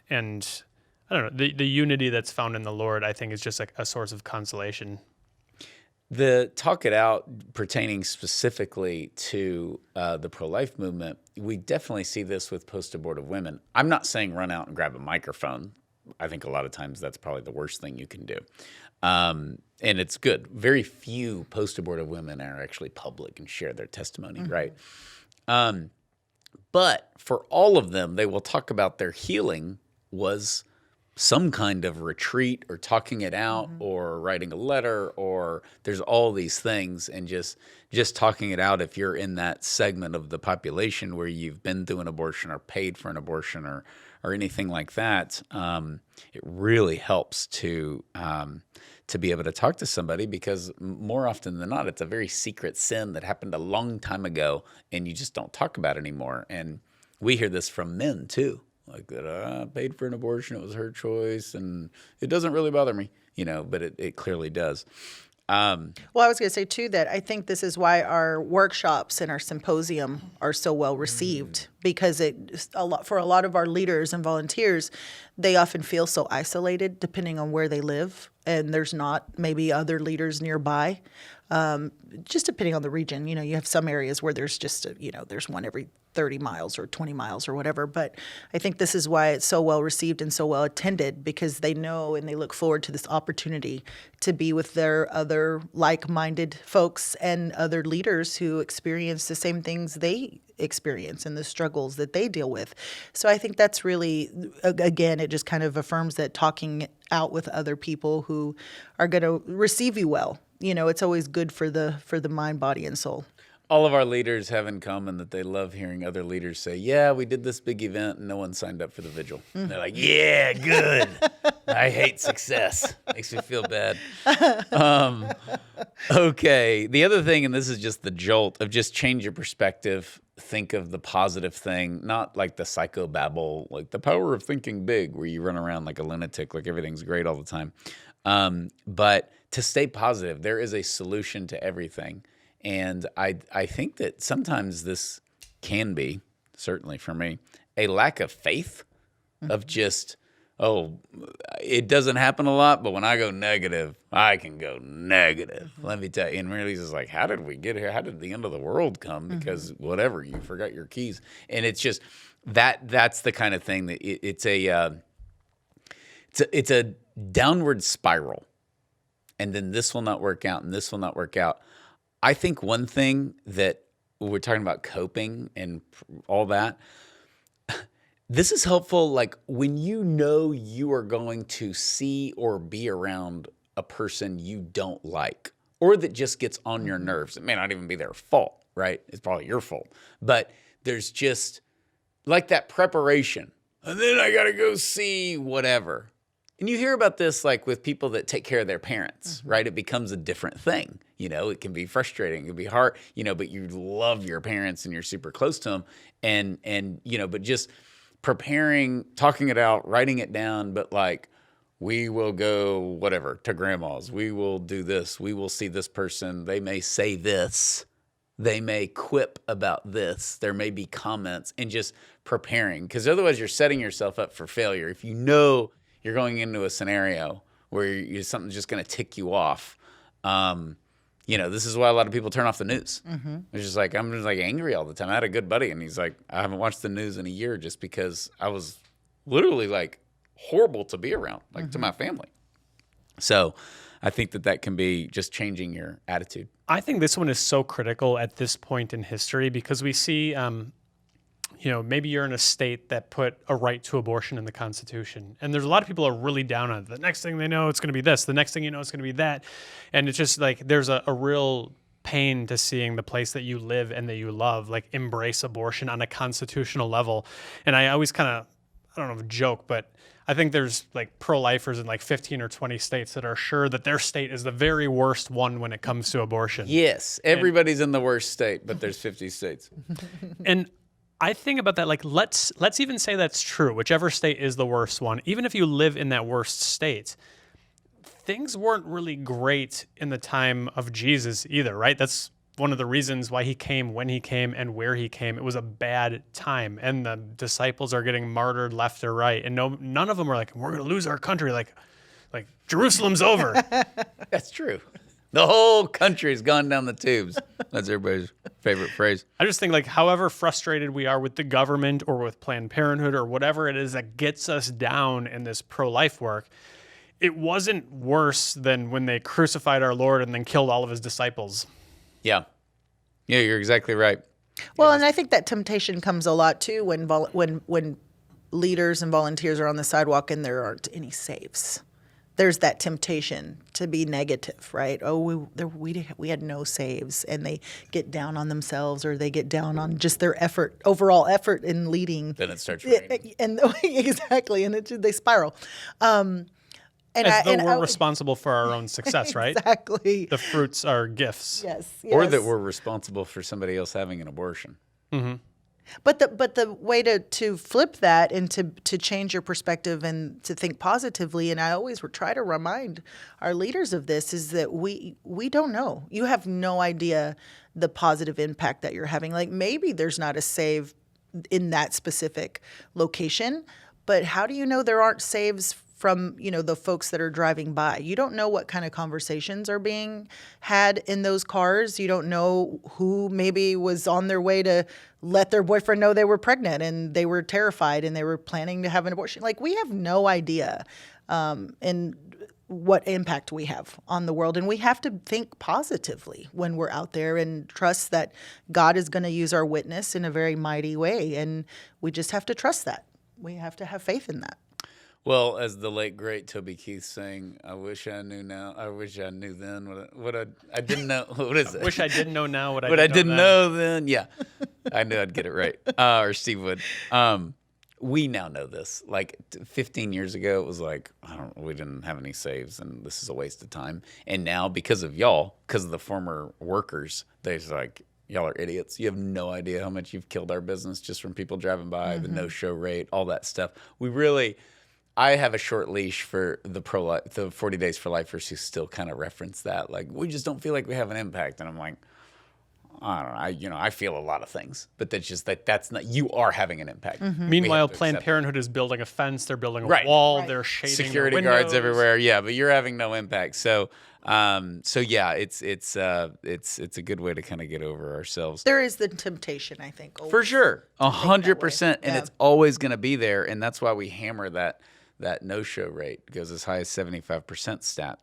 I don't know, the unity that's found in the Lord, I think is just like a source of consolation. The talk it out pertaining specifically to the pro-life movement, we definitely see this with post-abortive women. I'm not saying run out and grab a microphone. I think a lot of times that's probably the worst thing you can do. And it's good. Very few post-abortive women are actually public and share their testimony, right? But for all of them, they will talk about their healing was some kind of retreat or talking it out or writing a letter, or there's all these things, and just talking it out. If you're in that segment of the population where you've been through an abortion or paid for an abortion or anything like that, it really helps to be able to talk to somebody, because more often than not, it's a very secret sin that happened a long time ago and you just don't talk about it anymore. And we hear this from men too. Like that, I paid for an abortion. It was her choice, and it doesn't really bother me, but it clearly does. Well, I was going to say too that I think this is why our workshops and our symposium are so well received, because for a lot of our leaders and volunteers, they often feel so isolated depending on where they live, and there's not maybe other leaders nearby. Just depending on the region, you have some areas where there's just there's one every 30 miles or 20 miles or whatever. But I think this is why it's so well received and so well attended, because they know and they look forward to this opportunity to be with their other like-minded folks and other leaders who experience the same things they experience and the struggles that they deal with. So I think that's really, again, it just kind of affirms that talking out with other people who are going to receive you well. It's always good for the mind, body, and soul. All of our leaders have in common that they love hearing other leaders say, yeah, we did this big event and no one signed up for the vigil. They're like, yeah, good. I hate success. Makes me feel bad. Okay. The other thing, and this is just the jolt of just change your perspective. Think of the positive thing, not like the psychobabble, like the power of thinking big, where you run around like a lunatic, like everything's great all the time. But to stay positive, there is a solution to everything. And I think that sometimes this can be, certainly for me, a lack of faith of just, it doesn't happen a lot, but when I go negative, I can go negative. Let me tell you. And really, it's like, how did we get here? How did the end of the world come? Because whatever, you forgot your keys. And it's just that's the kind of thing that it's a downward spiral. And then this will not work out, and this will not work out. I think one thing that we're talking about coping and all that, this is helpful, like when you are going to see or be around a person you don't like or that just gets on your nerves. It may not even be their fault, right? It's probably your fault. But there's just like that preparation. And then I got to go see whatever. And you hear about this like with people that take care of their parents, right? It becomes a different thing. It can be frustrating. It can be hard, but you love your parents and you're super close to them. And but just preparing, talking it out, writing it down, but like, we will go whatever to grandma's. We will do this. We will see this person. They may say this. They may quip about this. There may be comments, and just preparing, because otherwise you're setting yourself up for failure. If you know you're going into a scenario where something's just going to tick you off. This is why a lot of people turn off the news. It's just like, I'm just like angry all the time. I had a good buddy, and he's like, I haven't watched the news in a year just because I was literally like horrible to be around, like to my family. So I think that can be just changing your attitude. I think this one is so critical at this point in history, because we see maybe you're in a state that put a right to abortion in the Constitution. And there's a lot of people who are really down on it. The next thing they know, it's going to be this. The next thing you know, it's going to be that. And it's just like there's a real pain to seeing the place that you live and that you love, like embrace abortion on a constitutional level. And I always kind of, I don't know if joke, but I think there's like pro-lifers in like 15 or 20 states that are sure that their state is the very worst one when it comes to abortion. Yes, everybody's in the worst state, but there's 50 states. And I think about that, like, let's even say that's true, whichever state is the worst one. Even if you live in that worst state, things weren't really great in the time of Jesus either, right? That's one of the reasons why he came when he came and where he came. It was a bad time, and the disciples are getting martyred left or right, and none of them are like, we're going to lose our country, like Jerusalem's over. That's true. The whole country's gone down the tubes. That's everybody's favorite phrase. I just think, like, however frustrated we are with the government or with Planned Parenthood or whatever it is that gets us down in this pro-life work, it wasn't worse than when they crucified our Lord and then killed all of his disciples. Yeah. Yeah, you're exactly right. Well, and I think that temptation comes a lot too when leaders and volunteers are on the sidewalk and there aren't any saves. There's that temptation to be negative, right? Oh, we had no saves, and they get down on themselves, or they get down on just their overall effort in leading. Then it starts raining. And exactly, and they spiral. As though we're responsible for our own success, right? Exactly. The fruits are gifts. Yes. Or that we're responsible for somebody else having an abortion. Mm-hmm. But the way to flip that and to change your perspective and to think positively, and I always try to remind our leaders of this, is that we don't know. You have no idea the positive impact that you're having. Like, maybe there's not a save in that specific location, but how do you know there aren't saves from, the folks that are driving by? You don't know what kind of conversations are being had in those cars. You don't know who maybe was on their way to let their boyfriend know they were pregnant and they were terrified and they were planning to have an abortion. Like, we have no idea and what impact we have on the world. And we have to think positively when we're out there and trust that God is going to use our witness in a very mighty way. And we just have to trust that. We have to have faith in that. Well, as the late great Toby Keith sang, "I wish I knew now. I wish I knew then what I didn't know." What is it? Wish I didn't know now what I didn't know then. Yeah, I knew I'd get it right. Or Steve would. We now know this. Like 15 years ago, it was like, we didn't have any saves, and this is a waste of time. And now, because of y'all, because of the former workers, they're like, y'all are idiots. You have no idea how much you've killed our business just from people driving by, the no-show rate, all that stuff. I have a short leash for the 40 Days for Lifers who still kind of reference that. Like, we just don't feel like we have an impact. And I'm like, I don't know. I feel a lot of things, but that's just that's not. You are having an impact. Meanwhile, Planned Parenthood is building a fence. They're building a wall. Right. They're shading security their guards everywhere. Yeah, but you're having no impact. So yeah, it's a good way to kind of get over ourselves. There is the temptation, I think, for sure, 100%, and it's always going to be there, and that's why we hammer that no-show rate goes as high as 75% stat.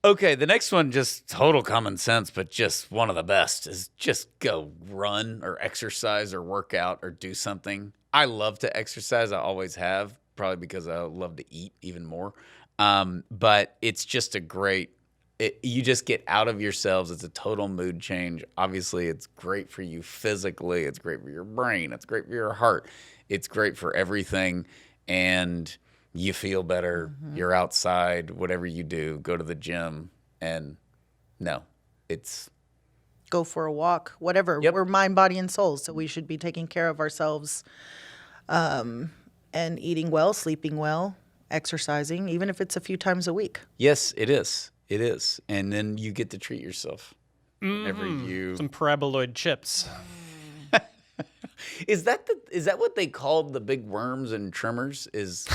Okay, the next one, just total common sense, but just one of the best, is just go run or exercise or work out or do something. I love to exercise. I always have, probably because I love to eat even more. But it's just you just get out of yourselves. It's a total mood change. Obviously, it's great for you physically. It's great for your brain. It's great for your heart. It's great for everything. And you feel better. You're outside, whatever you do, go to the gym, and go for a walk, whatever. Yep. We're mind, body, and soul, so we should be taking care of ourselves and eating well, sleeping well, exercising, even if it's a few times a week. Yes, it is. It is. And then you get to treat yourself. Whenever some paraboloid chips. Is that what they called the big worms and tremors? Is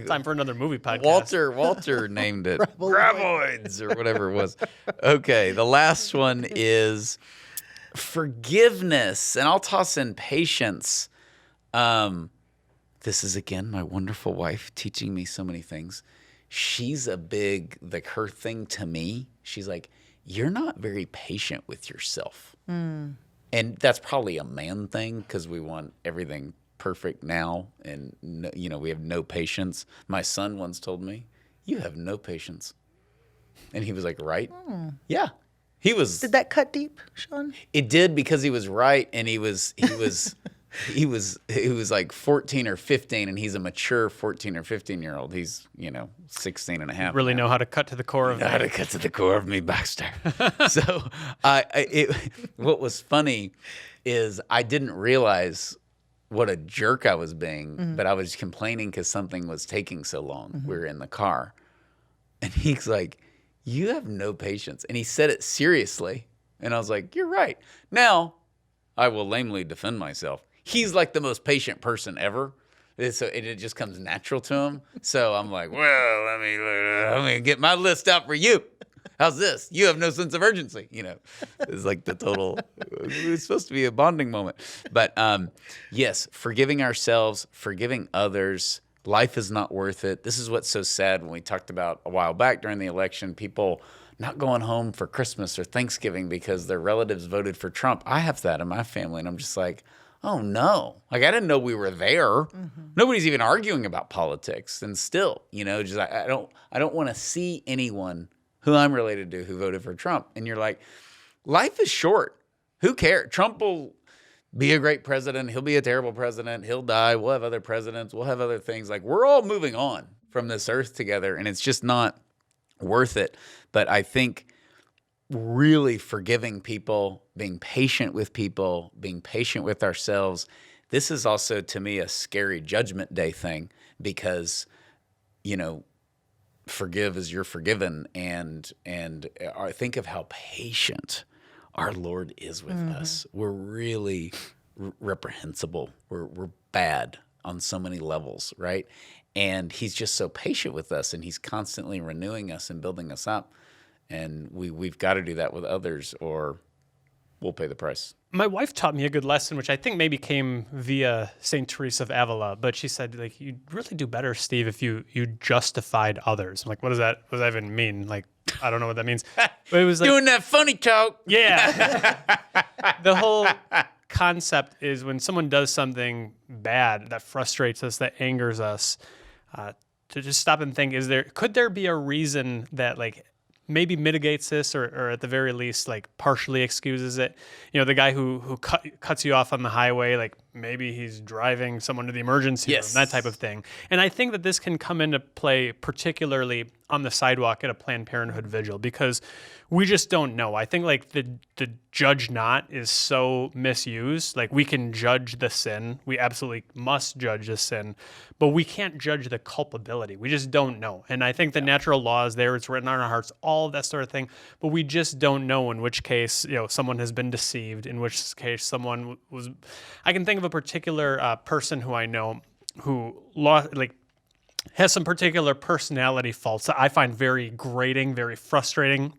time for another movie podcast. Walter named it graboids or whatever it was. Okay, the last one is forgiveness, and I'll toss in patience. This is again my wonderful wife teaching me so many things. She's her thing to me. She's like, you're not very patient with yourself. And that's probably a man thing because we want everything perfect now, and we have no patience. My son once told me, "You have no patience," and he was like, "Right? Yeah." He was. Did that cut deep, Sean? It did, because he was right, and he was like 14 or 15, and he's a mature 14 or 15-year-old. He's 16 and a half. Really know how to cut to the core of me. How to cut to the core of me, Baxter. So what was funny is I didn't realize what a jerk I was being, but I was complaining because something was taking so long. We were in the car, and he's like, "You have no patience," and he said it seriously, and I was like, "You're right." Now I will lamely defend myself. He's like the most patient person ever. So it just comes natural to him. So I'm like, well, let me get my list out for you. How's this? You have no sense of urgency. It's like the total, it's supposed to be a bonding moment. But yes, forgiving ourselves, forgiving others. Life is not worth it. This is what's so sad when we talked about a while back during the election, people not going home for Christmas or Thanksgiving because their relatives voted for Trump. I have that in my family, and I'm just like, oh no. Like, I didn't know we were there. Nobody's even arguing about politics. And still, just I don't want to see anyone who I'm related to who voted for Trump. And you're like, life is short. Who cares? Trump will be a great president. He'll be a terrible president. He'll die. We'll have other presidents. We'll have other things. Like, we're all moving on from this earth together, and it's just not worth it. But I think really forgiving people, being patient with people, being patient with ourselves. This is also, to me, a scary Judgment Day thing because, forgive as you're forgiven, and think of how patient our Lord is with us. We're really reprehensible. We're bad on so many levels, right? And he's just so patient with us, and he's constantly renewing us and building us up. And we've got to do that with others, or we'll pay the price. My wife taught me a good lesson, which I think maybe came via St. Teresa of Avila, but she said, like, you'd really do better, Steve, if you justified others. I'm like, what does that even mean? Like, I don't know what that means. But it was like, Doing that funny talk. yeah. The whole concept is when someone does something bad that frustrates us, that angers us, to just stop and think, could there be a reason that, like, maybe mitigates this, or at the very least, like, partially excuses it? The guy who cuts you off on the highway, like, maybe he's driving someone to the emergency room, that type of thing. And I think that this can come into play particularly on the sidewalk at a Planned Parenthood vigil, because we just don't know. I think, like, the judge not is so misused. Like, we can judge the sin. We absolutely must judge the sin, but we can't judge the culpability. We just don't know. And I think the natural law is there. It's written on our hearts, all of that sort of thing. But we just don't know in which case, someone has been deceived, in which case someone was... I can think of a particular person who I know who has some particular personality faults that I find very grating, very frustrating,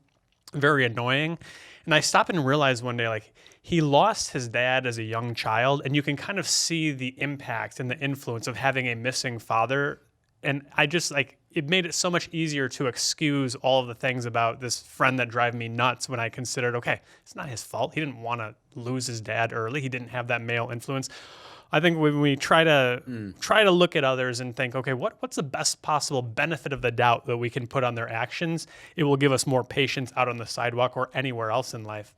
very annoying. And I stopped and realized one day, like, he lost his dad as a young child, and you can kind of see the impact and the influence of having a missing father. And I just, like, it made it so much easier to excuse all of the things about this friend that drive me nuts when I considered, okay, it's not his fault. He didn't want to lose his dad early. He didn't have that male influence. I think when we try to look at others and think, okay, what's the best possible benefit of the doubt that we can put on their actions, it will give us more patience out on the sidewalk or anywhere else in life.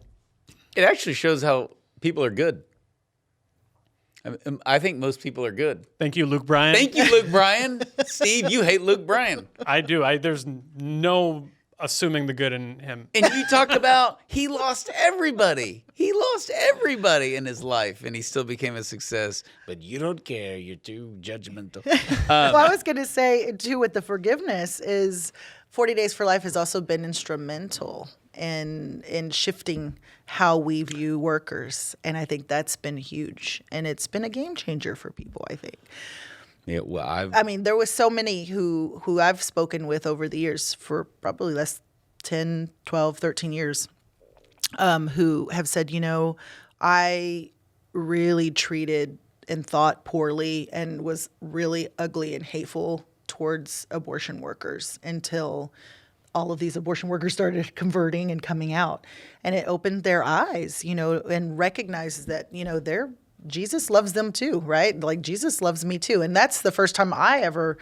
It actually shows how people are good. I think most people are good. Thank you, Luke Bryan. Thank you, Luke Bryan. Steve, you hate Luke Bryan. I do. There's no assuming the good in him. And you talked about he lost everybody. He lost everybody in his life, and he still became a success. But you don't care. You're too judgmental. Well, I was going to say, too, with the forgiveness is 40 Days for Life has also been instrumental in shifting how we view workers. And I think that's been huge. And it's been a game changer for people, I think. Yeah, well, I mean, there was so many who I've spoken with over the years for probably less 10, 12, 13 years who have said, I really treated and thought poorly and was really ugly and hateful towards abortion workers until all of these abortion workers started converting and coming out. And it opened their eyes, and recognizes that, Jesus loves them too, right? Like, Jesus loves me too. And that's the first time I ever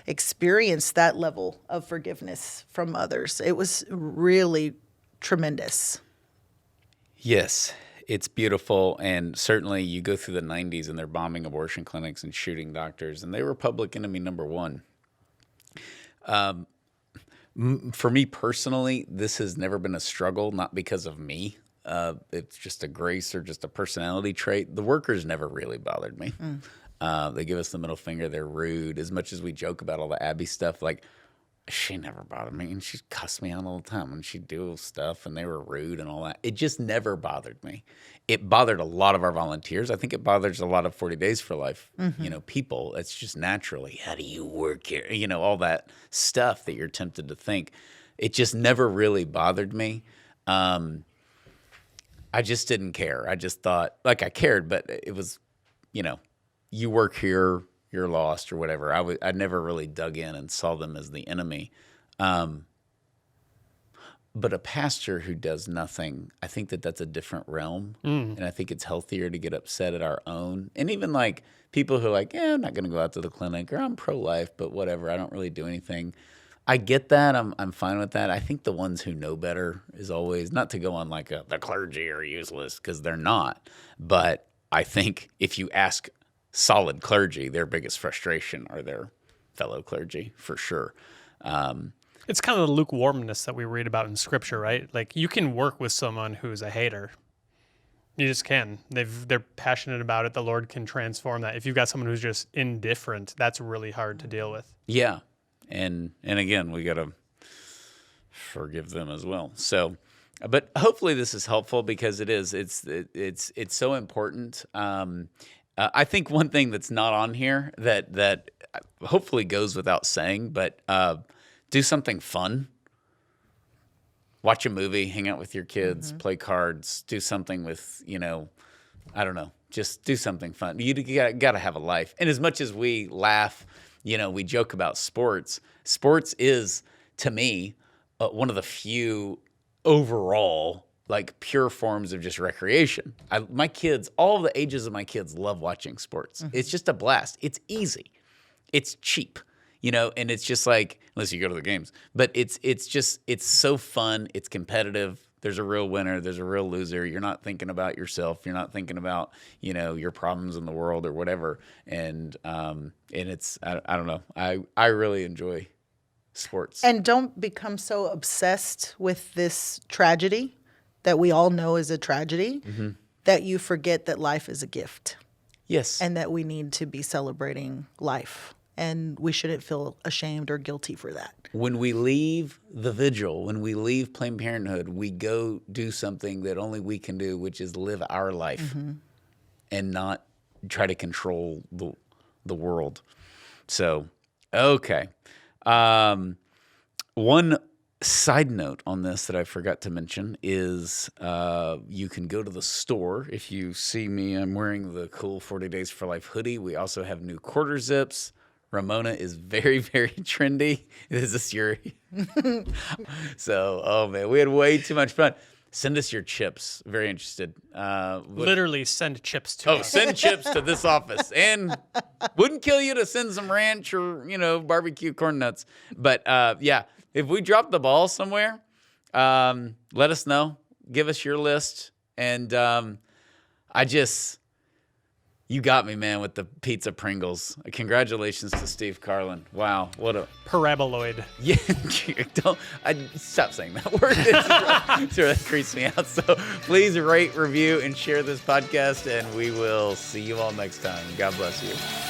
experienced that level of forgiveness from others. It was really tremendous. Yes, it's beautiful. And certainly you go through the 90s and they're bombing abortion clinics and shooting doctors, and they were public enemy number one. For me personally, this has never been a struggle, not because of me. It's just a grace or just a personality trait. The workers never really bothered me. They give us the middle finger. They're rude. As much as we joke about all the Abby stuff, like, she never bothered me. And she cussed me out all the time when she'd do stuff, and they were rude and all that. It just never bothered me. It bothered a lot of our volunteers. I think it bothers a lot of 40 Days for Life, people. It's just naturally, how do you work here? All that stuff that you're tempted to think. It just never really bothered me. I just didn't care. I just thought, like, I cared, but it was, you work here, you're lost or whatever. I never really dug in and saw them as the enemy. But a pastor who does nothing, I think that's a different realm. And I think it's healthier to get upset at our own. And even, like, people who are like, I'm not going to go out to the clinic, or I'm pro-life, but whatever, I don't really do anything. I get that. I'm fine with that. I think the ones who know better is always, not to go on like the clergy are useless, because they're not. But I think if you ask solid clergy, their biggest frustration are their fellow clergy, for sure. It's kind of the lukewarmness that we read about in Scripture, right? Like, you can work with someone who's a hater. You just can. They're passionate about it. The Lord can transform that. If you've got someone who's just indifferent, that's really hard to deal with. Yeah. And again, we got to forgive them as well. So, but hopefully this is helpful because it is. It's so important. I think one thing that's not on here that hopefully goes without saying, but do something fun. Watch a movie, hang out with your kids, play cards, do something with, I don't know, just do something fun. You got to have a life. And as much as we laugh, we joke about sports is, to me, one of the few overall, like, pure forms of just recreation. My kids, all the ages of my kids love watching sports. It's just a blast. It's easy. It's cheap. And it's just like, unless you go to the games, but it's so fun. It's competitive. There's a real winner. There's a real loser. You're not thinking about yourself. You're not thinking about, your problems in the world or whatever. And it's, I don't know. I really enjoy sports. And don't become so obsessed with this tragedy that we all know is a tragedy that you forget that life is a gift. Yes. And that we need to be celebrating life. And we shouldn't feel ashamed or guilty for that. When we leave the vigil, when we leave Planned Parenthood, we go do something that only we can do, which is live our life and not try to control the world. So, okay. One side note on this that I forgot to mention is you can go to the store. If you see me, I'm wearing the cool 40 Days for Life hoodie. We also have new quarter zips. Ramona is very, very trendy. Is this your? So, oh man, we had way too much fun. Send us your chips. Very interested. Literally send chips to us. Send chips to this office. And wouldn't kill you to send some ranch or, barbecue corn nuts. But yeah, if we drop the ball somewhere, let us know. Give us your list. And you got me, man, with the pizza Pringles. Congratulations to Steve Carlin. Wow, what a paraboloid. Yeah, stop saying that word. It really creeps me out. So please rate, review, and share this podcast, and we will see you all next time. God bless you.